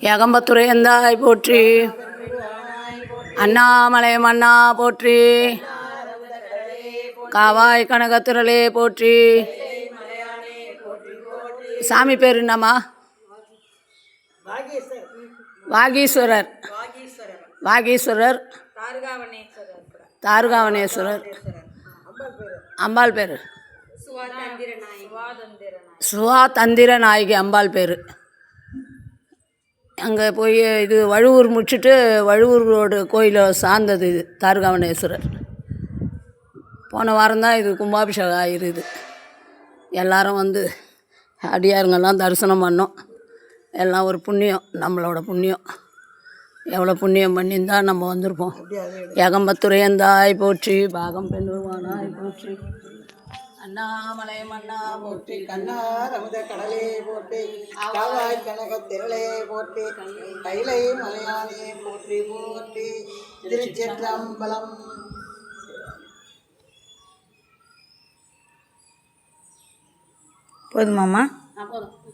ஏகம்பத்துரை எந்தாய் போற்றி, அண்ணாமலை மன்னா போற்றி, காவாய் கனகத்திரளே போற்றி. சாமி பேர் என்னம்மா? வாகீஸ்வரர். வாகீஸ்வரர், தாருகாவனேஸ்வரர். அம்பாள் பேர் சுவா தந்திர நாயகி. அம்பாள் பேர். அங்கே போய் இது வழுவூர் முடிச்சுட்டு வழுவூர் ரோடு கோயிலை சார்ந்தது இது தாருகாவனேஸ்வரர். போன வாரம்தான் இது கும்பாபிஷேகம் ஆகிருது. எல்லோரும் வந்து அடியாருங்கெல்லாம் தரிசனம் பண்ணோம். எல்லாம் ஒரு புண்ணியம், நம்மளோட புண்ணியம். எவ்வளோ புண்ணியம் பண்ணியிருந்தால் நம்ம வந்திருப்போம். ஏகம்பத்துரையந்தாய் போற்றி, பாகம் பெண்ணுருவானாய் போற்றி, அண்ணாமலை மன்னா போற்றி, கண்ணார் அமுத கடலே போற்றி, காவாய் கனக திரளே போற்றி, கைலை மலையானே போற்றி போற்றி. திருச்சிற்றம்பலம். போதுமாம்மா? போதும்.